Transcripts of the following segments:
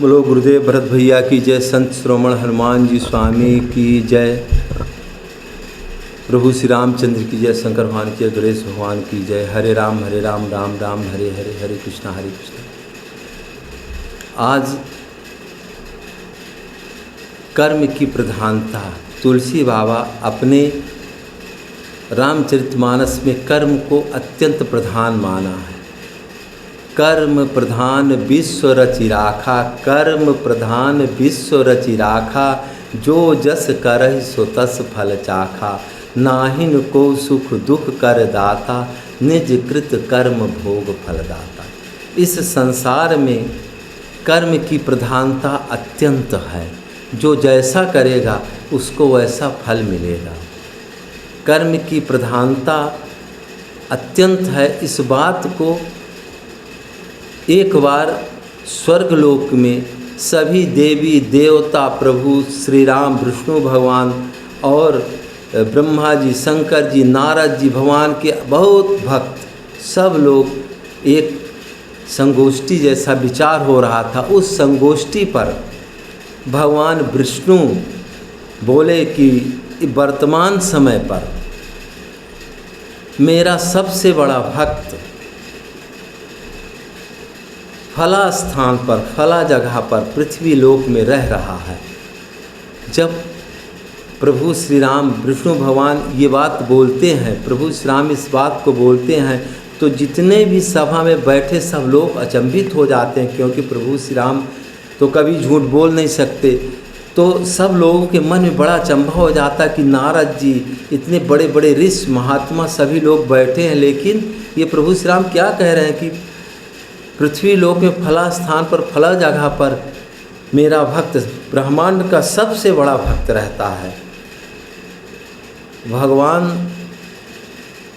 बोलो गुरुदेव भरत भैया की जय, संत श्रोमण हनुमान जी स्वामी की जय, प्रभु श्री रामचंद्र की जय, शंकर भगवान की जय, गणेश भगवान की जय। हरे राम राम राम हरे हरे, हरे कृष्णा हरे कृष्णा। आज कर्म की प्रधानता, तुलसी बाबा अपने रामचरितमानस में कर्म को अत्यंत प्रधान माना है। कर्म प्रधान विश्व रचि राखा, कर्म प्रधान विश्व रचि राखा, जो जस करहि सो तस फल चाखा, नाहिन को सुख दुख कर दाता, निज कृत कर्म भोग फल दाता। इस संसार में कर्म की प्रधानता अत्यंत है। जो जैसा करेगा उसको वैसा फल मिलेगा। कर्म की प्रधानता अत्यंत है। इस बात को एक बार स्वर्गलोक में सभी देवी देवता, प्रभु श्री राम, विष्णु भगवान और ब्रह्मा जी, शंकर जी, नारद जी, भगवान के बहुत भक्त, सब लोग एक संगोष्ठी जैसा विचार हो रहा था। उस संगोष्ठी पर भगवान विष्णु बोले कि वर्तमान समय पर मेरा सबसे बड़ा भक्त फला स्थान पर, फला जगह पर, पृथ्वी लोक में रह रहा है। जब प्रभु श्री राम, विष्णु भगवान ये बात बोलते हैं, प्रभु श्री राम इस बात को बोलते हैं, तो जितने भी सभा में बैठे सब लोग अचंभित हो जाते हैं, क्योंकि प्रभु श्री राम तो कभी झूठ बोल नहीं सकते। तो सब लोगों के मन में बड़ा अचंभा हो जाता कि नारद जी, इतने बड़े बड़े ऋषि महात्मा सभी लोग बैठे हैं, लेकिन ये प्रभु श्री राम क्या कह रहे हैं कि पृथ्वी लोक में फला स्थान पर, फला जगह पर मेरा भक्त, ब्रह्मांड का सबसे बड़ा भक्त रहता है। भगवान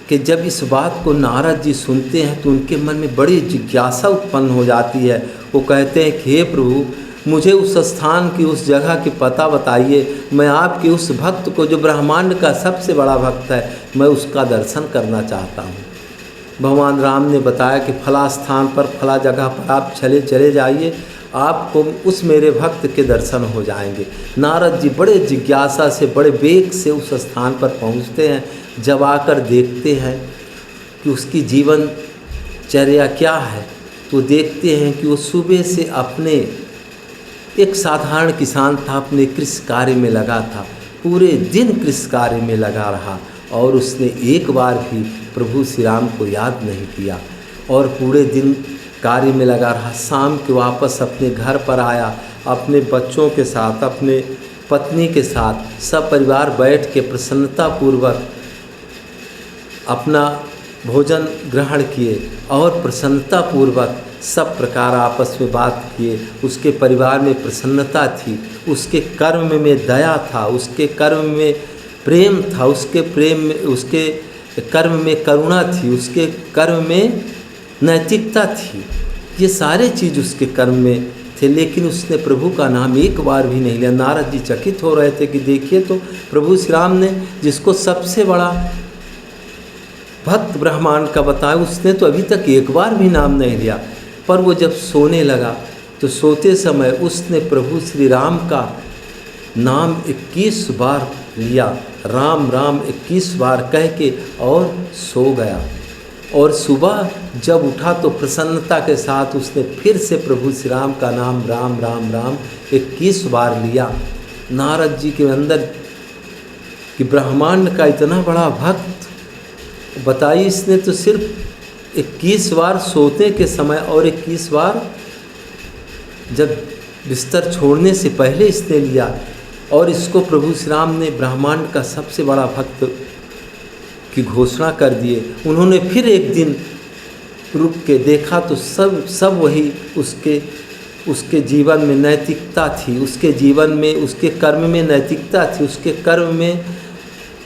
के जब इस बात को नारद जी सुनते हैं तो उनके मन में बड़ी जिज्ञासा उत्पन्न हो जाती है। वो कहते हैं कि हे प्रभु, मुझे उस स्थान की, उस जगह की पता बताइए। मैं आपके उस भक्त को, जो ब्रह्मांड का सबसे बड़ा भक्त है, मैं उसका दर्शन करना चाहता हूँ। भगवान राम ने बताया कि फला स्थान पर, फला जगह पर आप चले जाइए, आपको उस मेरे भक्त के दर्शन हो जाएंगे। नारद जी बड़े जिज्ञासा से, बड़े वेग से उस स्थान पर पहुँचते हैं। जब आकर देखते हैं कि उसकी जीवनचर्या क्या है, तो देखते हैं कि वो सुबह से अपने, एक साधारण किसान था, अपने कृषि कार्य में लगा था। पूरे दिन कृषि कार्य में लगा रहा और उसने एक बार भी प्रभु श्री राम को याद नहीं किया और पूरे दिन कार्य में लगा रहा। शाम के वापस अपने घर पर आया, अपने बच्चों के साथ, अपने पत्नी के साथ सब परिवार बैठ के प्रसन्नतापूर्वक अपना भोजन ग्रहण किए और प्रसन्नतापूर्वक सब प्रकार आपस में बात किए। उसके परिवार में प्रसन्नता थी, उसके कर्म में दया था, उसके कर्म में प्रेम था, उसके कर्म में करुणा थी, उसके कर्म में नैतिकता थी। ये सारे चीज़ उसके कर्म में थे, लेकिन उसने प्रभु का नाम एक बार भी नहीं लिया। नारद जी चकित हो रहे थे कि देखिए तो प्रभु श्री राम ने जिसको सबसे बड़ा भक्त ब्रह्मांड का बताया, उसने तो अभी तक एक बार भी नाम नहीं लिया। पर वो जब सोने लगा तो सोते समय उसने प्रभु श्री राम का नाम 21 बार लिया, राम राम 21 बार कह के, और सो गया। और सुबह जब उठा तो प्रसन्नता के साथ उसने फिर से प्रभु श्री राम का नाम राम राम राम 21 बार लिया। नारद जी के अंदर कि ब्रह्मांड का इतना बड़ा भक्त, बताइए इसने तो सिर्फ 21 बार सोते के समय और 21 बार जब बिस्तर छोड़ने से पहले इसने लिया। और इसको प्रभु श्री राम ने ब्रह्मांड का सबसे बड़ा भक्त की घोषणा कर दिए। उन्होंने फिर एक दिन रुक के देखा तो सब वही उसके जीवन में नैतिकता थी, उसके जीवन में, उसके कर्म में नैतिकता थी, उसके कर्म में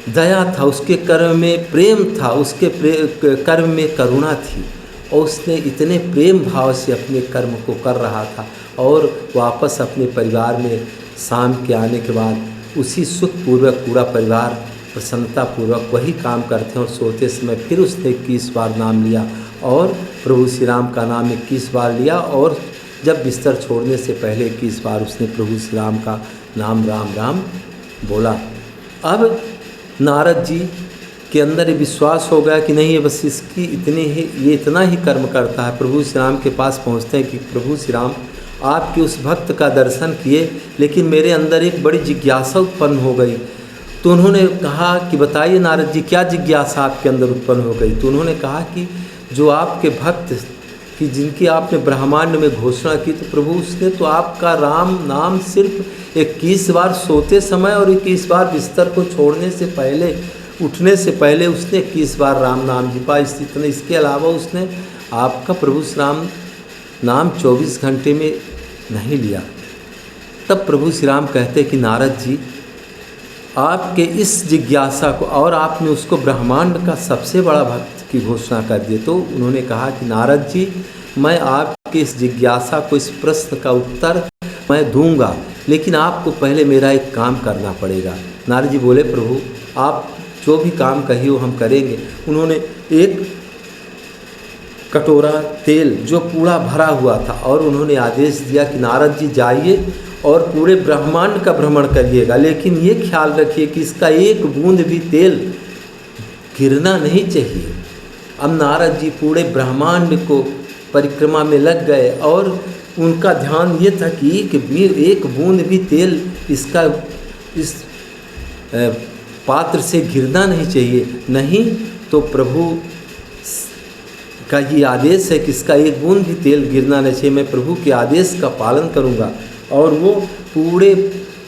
दया था, उसके कर्म में प्रेम था, उसके कर्म में करुणा थी। और उसने इतने प्रेम भाव से अपने कर्म को कर रहा था और वापस अपने परिवार में शाम के आने के बाद उसी सुखपूर्वक पूरा परिवार प्रसन्नतापूर्वक वही काम करते हैं। और सोते समय फिर उसने 21 बार नाम लिया और प्रभु श्री राम का नाम 21 बार लिया और जब बिस्तर छोड़ने से पहले 21 बार उसने प्रभु श्री राम का नाम राम राम बोला। अब नारद जी के अंदर ये विश्वास हो गया कि नहीं, ये बस इसकी ये इतना ही कर्म करता है। प्रभु श्री राम के पास पहुँचते हैं कि प्रभु श्री राम आपके उस भक्त का दर्शन किए, लेकिन मेरे अंदर एक बड़ी जिज्ञासा उत्पन्न हो गई। तो उन्होंने कहा कि बताइए नारद जी, क्या जिज्ञासा आपके अंदर उत्पन्न हो गई? तो उन्होंने कहा कि जो आपके भक्त कि जिनकी आपने ब्रह्मांड में घोषणा की, तो प्रभु उसने तो आपका राम नाम सिर्फ 21 बार सोते समय और 21 बार बिस्तर को छोड़ने से पहले, उठने से पहले उसने 21 बार राम नाम जपा। इसके अलावा उसने आपका प्रभु श्री राम नाम 24 घंटे में नहीं लिया। तब प्रभु श्री राम कहते कि नारद जी, आपके इस जिज्ञासा को, और आपने उसको ब्रह्मांड का सबसे बड़ा भक्त की घोषणा कर दी। तो उन्होंने कहा कि नारद जी, मैं आपके इस जिज्ञासा को, इस प्रश्न का उत्तर मैं दूंगा, लेकिन आपको पहले मेरा एक काम करना पड़ेगा। नारद जी बोले, प्रभु आप जो भी काम कहिए वो हम करेंगे। उन्होंने एक कटोरा तेल जो पूरा भरा हुआ था और उन्होंने आदेश दिया कि नारद जी जाइए और पूरे ब्रह्मांड का भ्रमण करिएगा, लेकिन ये ख्याल रखिए कि इसका एक बूंद भी तेल गिरना नहीं चाहिए। अब नारद जी पूरे ब्रह्मांड को परिक्रमा में लग गए और उनका ध्यान ये था कि एक बूंद भी तेल इसका इस पात्र से गिरना नहीं चाहिए, नहीं तो प्रभु का ये आदेश है कि इसका एक बूंद भी तेल गिरना नहीं चाहिए। मैं प्रभु के आदेश का पालन करूँगा। और वो पूरे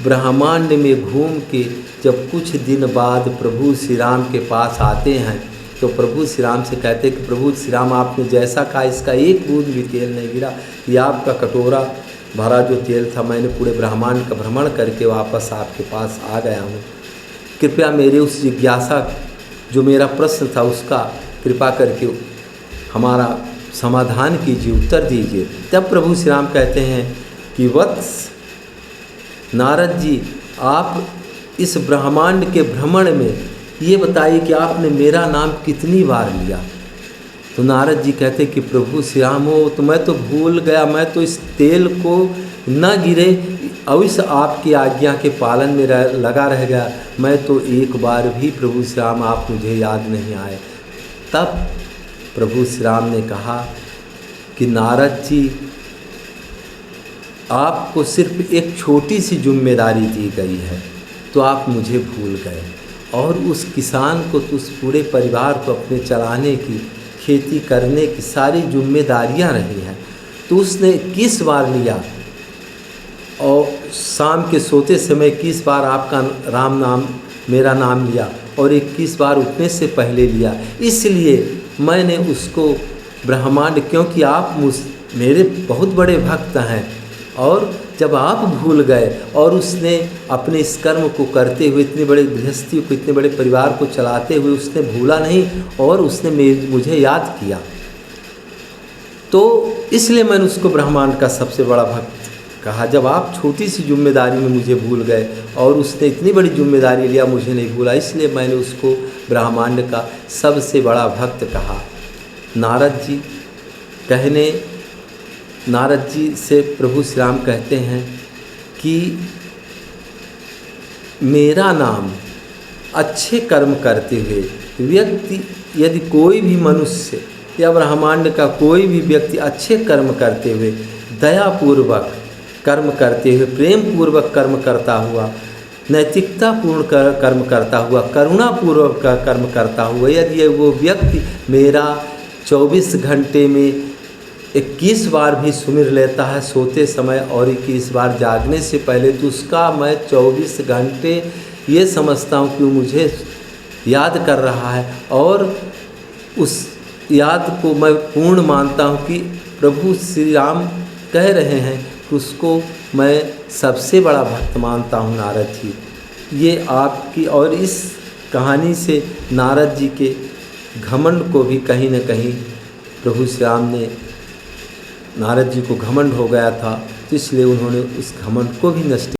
ब्रह्मांड में घूम के जब कुछ दिन बाद प्रभु श्री राम के पास आते हैं, तो प्रभु श्री राम से कहते कि प्रभु श्री राम, आपने जैसा कहा इसका एक बूंद भी तेल नहीं गिरा। ये आपका कटोरा भरा जो तेल था, मैंने पूरे ब्रह्मांड का भ्रमण करके वापस आपके पास आ गया हूँ। कृपया मेरे उस जिज्ञासा, जो मेरा प्रश्न था, उसका कृपा करके हमारा समाधान कीजिए, उत्तर दीजिए। तब प्रभु श्री राम कहते हैं कि वत्स नारद जी, आप इस ब्रह्मांड के भ्रमण में ये बताइए कि आपने मेरा नाम कितनी बार लिया? तो नारद जी कहते कि प्रभु श्री राम हो, तो मैं तो भूल गया, मैं तो इस तेल को न गिरे अवश्य आपकी आज्ञा के पालन में लगा रह गया, मैं तो एक बार भी प्रभु श्री राम आप मुझे याद नहीं आए। तब प्रभु श्री राम ने कहा कि नारद जी, आपको सिर्फ एक छोटी सी जिम्मेदारी दी गई है, तो आप मुझे भूल गए। और उस किसान को, तो उस पूरे परिवार को अपने चलाने की, खेती करने की सारी जिम्मेदारियां रही हैं, तो उसने 21 बार लिया और शाम के सोते समय 21 बार आपका राम नाम, मेरा नाम लिया और 21 बार उठने से पहले लिया। इसलिए मैंने उसको ब्रह्मांड, क्योंकि आप मेरे बहुत बड़े भक्त हैं, और जब आप भूल गए और उसने अपने इस कर्म को करते हुए, इतने बड़े गृहस्थी को, इतने बड़े परिवार को चलाते हुए उसने भूला नहीं और उसने मुझे याद किया, तो इसलिए मैंने उसको ब्रह्मांड का सबसे बड़ा भक्त कहा। जब आप छोटी सी जिम्मेदारी में मुझे भूल गए और उसने इतनी बड़ी जिम्मेदारी लिया, मुझे नहीं भूला, इसलिए मैंने उसको ब्रह्मांड का सबसे बड़ा भक्त कहा। नारद जी से प्रभु श्री राम कहते हैं कि मेरा नाम अच्छे कर्म करते हुए व्यक्ति, यदि कोई भी मनुष्य या ब्रह्मांड का कोई भी व्यक्ति अच्छे कर्म करते हुए, दयापूर्वक कर्म करते हुए, प्रेम पूर्वक कर्म करता हुआ, नैतिकता पूर्ण कर्म करता हुआ, करुणापूर्वक का कर्म करता हुआ, यदि वो व्यक्ति मेरा 24 घंटे में 21 बार भी सुमिर लेता है सोते समय और 21 बार जागने से पहले, तो उसका मैं 24 घंटे ये समझता हूँ कि वो मुझे याद कर रहा है, और उस याद को मैं पूर्ण मानता हूँ कि प्रभु श्री राम कह रहे हैं कि उसको मैं सबसे बड़ा भक्त मानता हूँ नारद जी। ये आपकी, और इस कहानी से नारद जी के घमंड को भी कहीं न कहीं प्रभु श्री राम ने, नारद जी को घमंड हो गया था, तो इसलिए उन्होंने उस घमंड को भी नष्ट